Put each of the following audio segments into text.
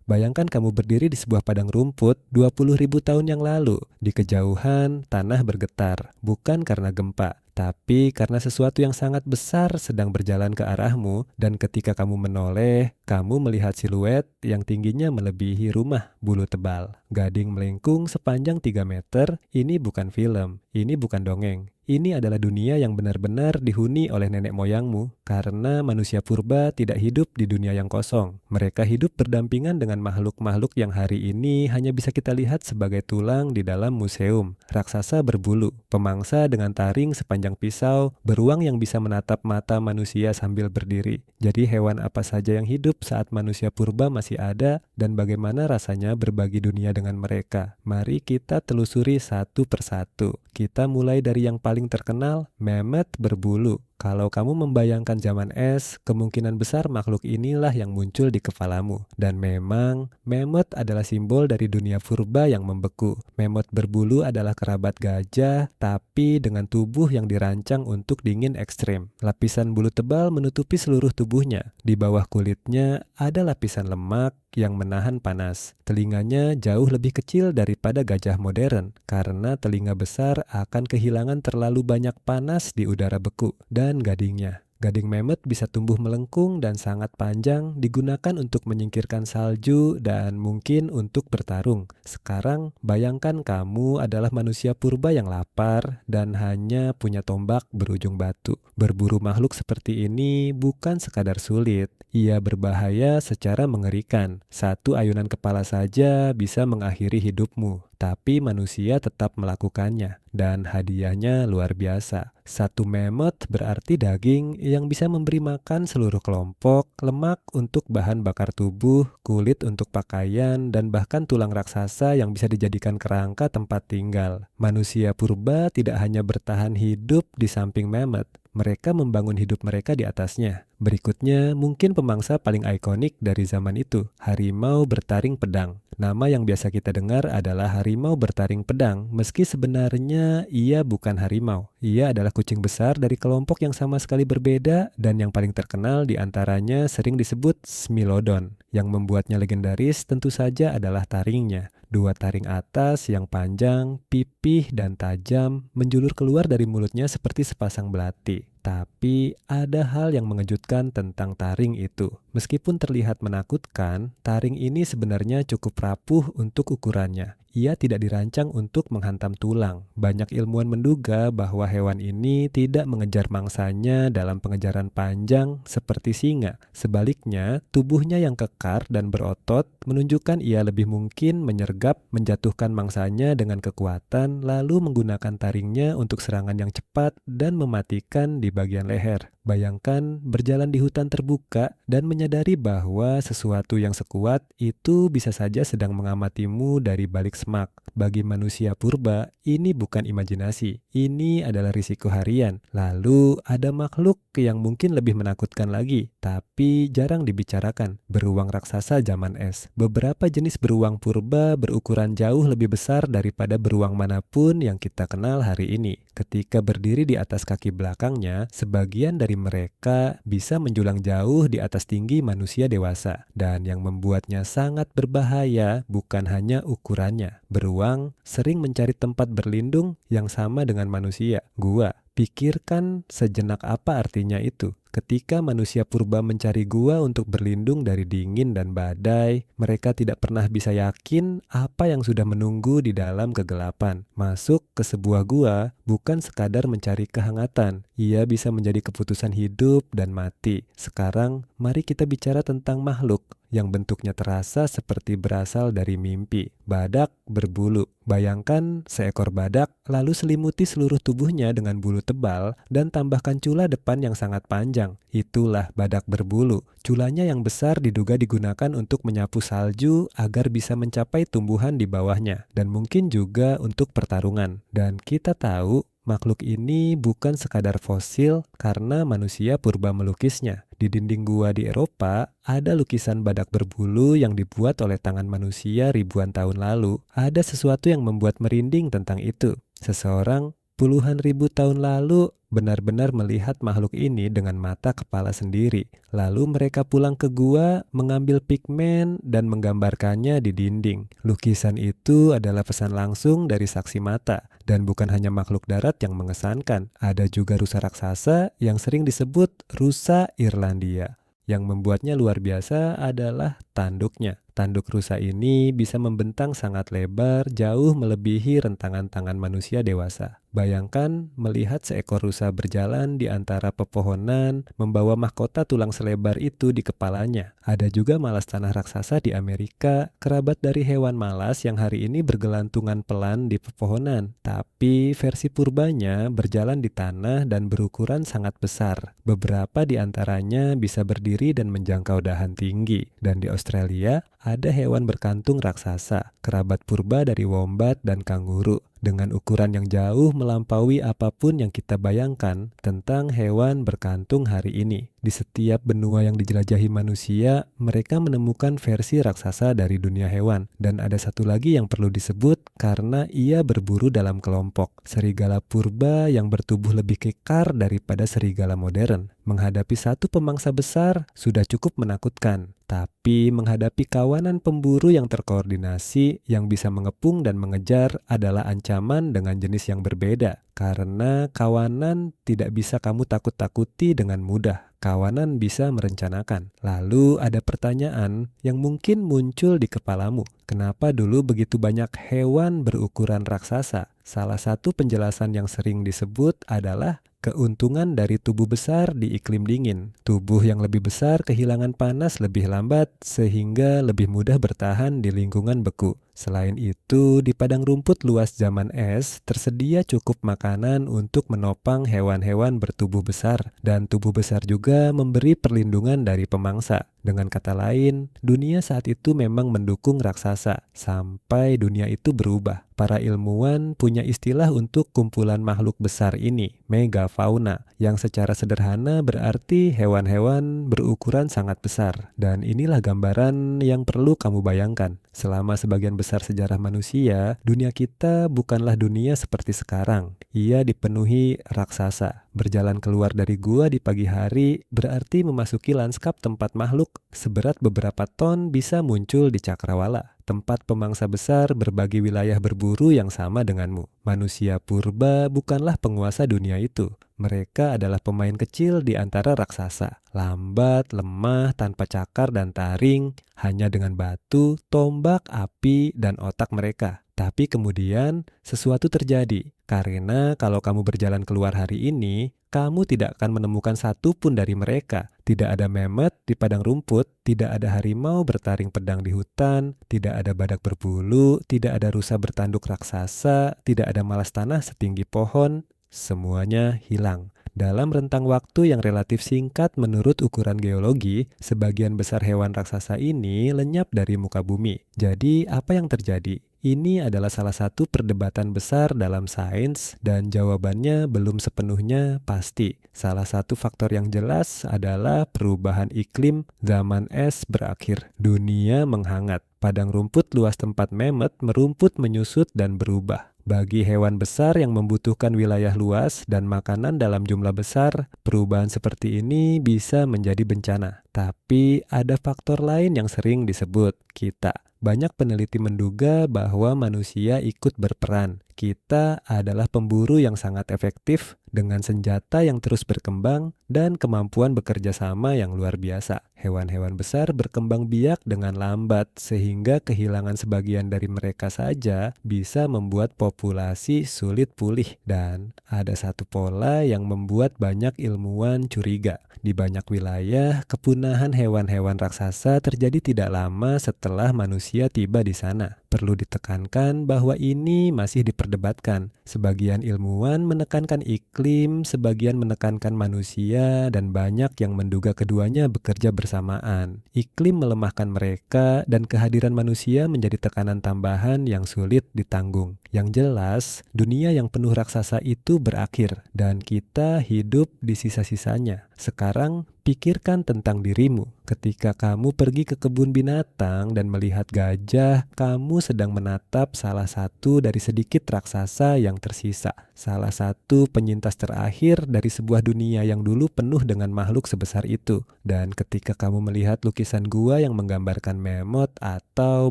Bayangkan kamu berdiri di sebuah padang rumput 20.000 tahun yang lalu. Di kejauhan, tanah bergetar, bukan karena gempa, tapi karena sesuatu yang sangat besar sedang berjalan ke arahmu, dan ketika kamu menoleh, kamu melihat siluet yang tingginya melebihi rumah bulu tebal. Gading melengkung sepanjang 3 meter, ini bukan film, ini bukan dongeng. Ini adalah dunia yang benar-benar dihuni oleh nenek moyangmu, karena manusia purba tidak hidup di dunia yang kosong. Mereka hidup berdampingan dengan makhluk-makhluk yang hari ini hanya bisa kita lihat sebagai tulang di dalam museum. Raksasa berbulu, pemangsa dengan taring sepanjang pisau, beruang yang bisa menatap mata manusia sambil berdiri. Jadi hewan apa saja yang hidup saat manusia purba masih ada, dan bagaimana rasanya berbagi dunia dengan mereka? Mari kita telusuri satu persatu. Kita mulai dari yang paling terkenal, Memet berbulu. Kalau kamu membayangkan zaman es, kemungkinan besar makhluk inilah yang muncul di kepalamu. Dan memang, Memmet adalah simbol dari dunia purba yang membeku. Memmet berbulu adalah kerabat gajah, tapi dengan tubuh yang dirancang untuk dingin ekstrim. Lapisan bulu tebal menutupi seluruh tubuhnya. Di bawah kulitnya ada lapisan lemak yang menahan panas. Telinganya jauh lebih kecil daripada gajah modern, karena telinga besar akan kehilangan terlalu banyak panas di udara beku. Dan gadingnya. Gading Memet bisa tumbuh melengkung dan sangat panjang, digunakan untuk menyingkirkan salju dan mungkin untuk bertarung. Sekarang, bayangkan kamu adalah manusia purba yang lapar dan hanya punya tombak berujung batu. Berburu makhluk seperti ini bukan sekadar sulit, ia berbahaya secara mengerikan. Satu ayunan kepala saja bisa mengakhiri hidupmu. Tapi manusia tetap melakukannya, dan hadiahnya luar biasa. Satu memot berarti daging yang bisa memberi makan seluruh kelompok, lemak untuk bahan bakar tubuh, kulit untuk pakaian, dan bahkan tulang raksasa yang bisa dijadikan kerangka tempat tinggal. Manusia purba tidak hanya bertahan hidup di samping memot, mereka membangun hidup mereka di atasnya. Berikutnya, mungkin pemangsa paling ikonik dari zaman itu, harimau bertaring pedang. Nama yang biasa kita dengar adalah harimau bertaring pedang, meski sebenarnya ia bukan harimau. Ia adalah kucing besar dari kelompok yang sama sekali berbeda, dan yang paling terkenal di antaranya sering disebut Smilodon. Yang membuatnya legendaris tentu saja adalah taringnya. Dua taring atas yang panjang, pipih, dan tajam menjulur keluar dari mulutnya seperti sepasang belati. Tapi ada hal yang mengejutkan tentang taring itu. Meskipun terlihat menakutkan, taring ini sebenarnya cukup rapuh untuk ukurannya. Ia tidak dirancang untuk menghantam tulang. Banyak ilmuwan menduga bahwa hewan ini tidak mengejar mangsanya dalam pengejaran panjang seperti singa. Sebaliknya, tubuhnya yang kekar dan berotot menunjukkan ia lebih mungkin menyergap, menjatuhkan mangsanya dengan kekuatan, lalu menggunakan taringnya untuk serangan yang cepat dan mematikan di bagian leher. Bayangkan berjalan di hutan terbuka dan menyadari bahwa sesuatu yang sekuat itu bisa saja sedang mengamatimu dari balik semak. Bagi manusia purba, ini bukan imajinasi. Ini adalah risiko harian. Lalu ada makhluk yang mungkin lebih menakutkan lagi, tapi jarang dibicarakan. Beruang raksasa zaman es. Beberapa jenis beruang purba berukuran jauh lebih besar daripada beruang manapun yang kita kenal hari ini. Ketika berdiri di atas kaki belakangnya, sebagian dari mereka bisa menjulang jauh di atas tinggi manusia dewasa. Dan yang membuatnya sangat berbahaya bukan hanya ukurannya. Beruang sering mencari tempat berlindung yang sama dengan manusia, gua. Pikirkan sejenak apa artinya itu. Ketika manusia purba mencari gua untuk berlindung dari dingin dan badai, mereka tidak pernah bisa yakin apa yang sudah menunggu di dalam kegelapan. Masuk ke sebuah gua bukan sekadar mencari kehangatan. Ia bisa menjadi keputusan hidup dan mati. Sekarang, mari kita bicara tentang makhluk yang bentuknya terasa seperti berasal dari mimpi. Badak berbulu. Bayangkan seekor badak, lalu selimuti seluruh tubuhnya dengan bulu tebal dan tambahkan cula depan yang sangat panjang. Itulah badak berbulu. Culanya yang besar diduga digunakan untuk menyapu salju agar bisa mencapai tumbuhan di bawahnya, dan mungkin juga untuk pertarungan. Dan kita tahu makhluk ini bukan sekadar fosil karena manusia purba melukisnya. Di dinding gua di Eropa, ada lukisan badak berbulu yang dibuat oleh tangan manusia ribuan tahun lalu. Ada sesuatu yang membuat merinding tentang itu. Seseorang Puluhan ribu tahun lalu, benar-benar melihat makhluk ini dengan mata kepala sendiri. Lalu mereka pulang ke gua, mengambil pigmen dan menggambarkannya di dinding. Lukisan itu adalah pesan langsung dari saksi mata. Dan bukan hanya makhluk darat yang mengesankan, ada juga rusa raksasa yang sering disebut rusa Irlandia. Yang membuatnya luar biasa adalah tanduknya. Tanduk rusa ini bisa membentang sangat lebar, jauh melebihi rentangan tangan manusia dewasa. Bayangkan melihat seekor rusa berjalan di antara pepohonan, membawa mahkota tulang selebar itu di kepalanya. Ada juga malas tanah raksasa di Amerika, kerabat dari hewan malas yang hari ini bergelantungan pelan di pepohonan. Tapi versi purbanya berjalan di tanah dan berukuran sangat besar. Beberapa di antaranya bisa berdiri dan menjangkau dahan tinggi. Dan di Australia, ada hewan berkantung raksasa, kerabat purba dari wombat dan kanguru, dengan ukuran yang jauh melampaui apapun yang kita bayangkan tentang hewan berkantung hari ini. Di setiap benua yang dijelajahi manusia, mereka menemukan versi raksasa dari dunia hewan. Dan ada satu lagi yang perlu disebut karena ia berburu dalam kelompok. Serigala purba yang bertubuh lebih kekar daripada serigala modern. Menghadapi satu pemangsa besar sudah cukup menakutkan. Tapi menghadapi kawanan pemburu yang terkoordinasi, yang bisa mengepung dan mengejar adalah ancaman dengan jenis yang berbeda. Karena kawanan tidak bisa kamu takut-takuti dengan mudah. Kawanan bisa merencanakan. Lalu ada pertanyaan yang mungkin muncul di kepalamu. Kenapa dulu begitu banyak hewan berukuran raksasa? Salah satu penjelasan yang sering disebut adalah keuntungan dari tubuh besar di iklim dingin. Tubuh yang lebih besar kehilangan panas lebih lambat sehingga lebih mudah bertahan di lingkungan beku. Selain itu, di padang rumput luas zaman es, tersedia cukup makanan untuk menopang hewan-hewan bertubuh besar. Dan tubuh besar juga memberi perlindungan dari pemangsa. Dengan kata lain, dunia saat itu memang mendukung raksasa, sampai dunia itu berubah. Para ilmuwan punya istilah untuk kumpulan makhluk besar ini, megafauna, yang secara sederhana berarti hewan-hewan berukuran sangat besar. Dan inilah gambaran yang perlu kamu bayangkan. Selama sebagian besar sejarah manusia, dunia kita bukanlah dunia seperti sekarang. Ia dipenuhi raksasa. Berjalan keluar dari gua di pagi hari berarti memasuki lanskap tempat makhluk seberat beberapa ton bisa muncul di cakrawala. Tempat pemangsa besar berbagi wilayah berburu yang sama denganmu. Manusia purba bukanlah penguasa dunia itu. Mereka adalah pemain kecil di antara raksasa. Lambat, lemah, tanpa cakar dan taring, hanya dengan batu, tombak, api, dan otak mereka. Tapi kemudian sesuatu terjadi. Karena kalau kamu berjalan keluar hari ini, kamu tidak akan menemukan satu pun dari mereka. Tidak ada memet di padang rumput, tidak ada harimau bertaring pedang di hutan, tidak ada badak berbulu, tidak ada rusa bertanduk raksasa, tidak ada malas tanah setinggi pohon. Semuanya hilang. Dalam rentang waktu yang relatif singkat menurut ukuran geologi, sebagian besar hewan raksasa ini lenyap dari muka bumi. Jadi apa yang terjadi? Ini adalah salah satu perdebatan besar dalam sains dan jawabannya belum sepenuhnya pasti. Salah satu faktor yang jelas adalah perubahan iklim zaman es berakhir. Dunia menghangat. Padang rumput luas tempat memet merumput menyusut dan berubah. Bagi hewan besar yang membutuhkan wilayah luas dan makanan dalam jumlah besar, perubahan seperti ini bisa menjadi bencana. Tapi ada faktor lain yang sering disebut kita. Banyak peneliti menduga bahwa manusia ikut berperan. Kita adalah pemburu yang sangat efektif dengan senjata yang terus berkembang dan kemampuan bekerja sama yang luar biasa. Hewan-hewan besar berkembang biak dengan lambat sehingga kehilangan sebagian dari mereka saja bisa membuat populasi sulit pulih. Dan ada satu pola yang membuat banyak ilmuwan curiga. Di banyak wilayah, kepunahan hewan-hewan raksasa terjadi tidak lama setelah manusia tiba di sana. Perlu ditekankan bahwa ini masih diperdebatkan. Sebagian ilmuwan menekankan iklim, sebagian menekankan manusia, dan banyak yang menduga keduanya bekerja bersamaan. Iklim melemahkan mereka, dan kehadiran manusia menjadi tekanan tambahan yang sulit ditanggung. Yang jelas, dunia yang penuh raksasa itu berakhir, dan kita hidup di sisa-sisanya. Sekarang pikirkan tentang dirimu. Ketika kamu pergi ke kebun binatang dan melihat gajah, kamu sedang menatap salah satu dari sedikit raksasa yang tersisa. Salah satu penyintas terakhir dari sebuah dunia yang dulu penuh dengan makhluk sebesar itu. Dan ketika kamu melihat lukisan gua yang menggambarkan memot atau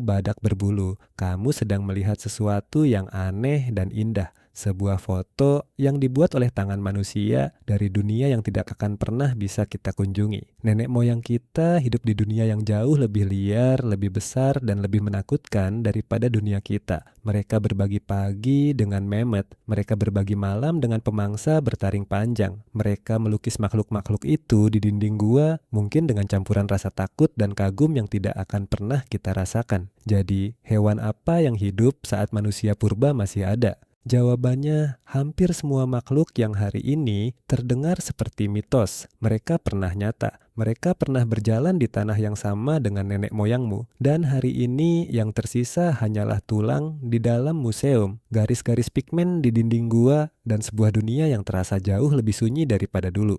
badak berbulu, kamu sedang melihat sesuatu yang aneh dan indah. Sebuah foto yang dibuat oleh tangan manusia dari dunia yang tidak akan pernah bisa kita kunjungi. Nenek moyang kita hidup di dunia yang jauh lebih liar, lebih besar, dan lebih menakutkan daripada dunia kita. Mereka berbagi pagi dengan memet, mereka berbagi malam dengan pemangsa bertaring panjang. Mereka melukis makhluk-makhluk itu di dinding gua, mungkin dengan campuran rasa takut dan kagum yang tidak akan pernah kita rasakan. Jadi, hewan apa yang hidup saat manusia purba masih ada? Jawabannya, hampir semua makhluk yang hari ini terdengar seperti mitos. Mereka pernah nyata, mereka pernah berjalan di tanah yang sama dengan nenek moyangmu. Dan hari ini yang tersisa hanyalah tulang di dalam museum, garis-garis pigmen di dinding gua, dan sebuah dunia yang terasa jauh lebih sunyi daripada dulu.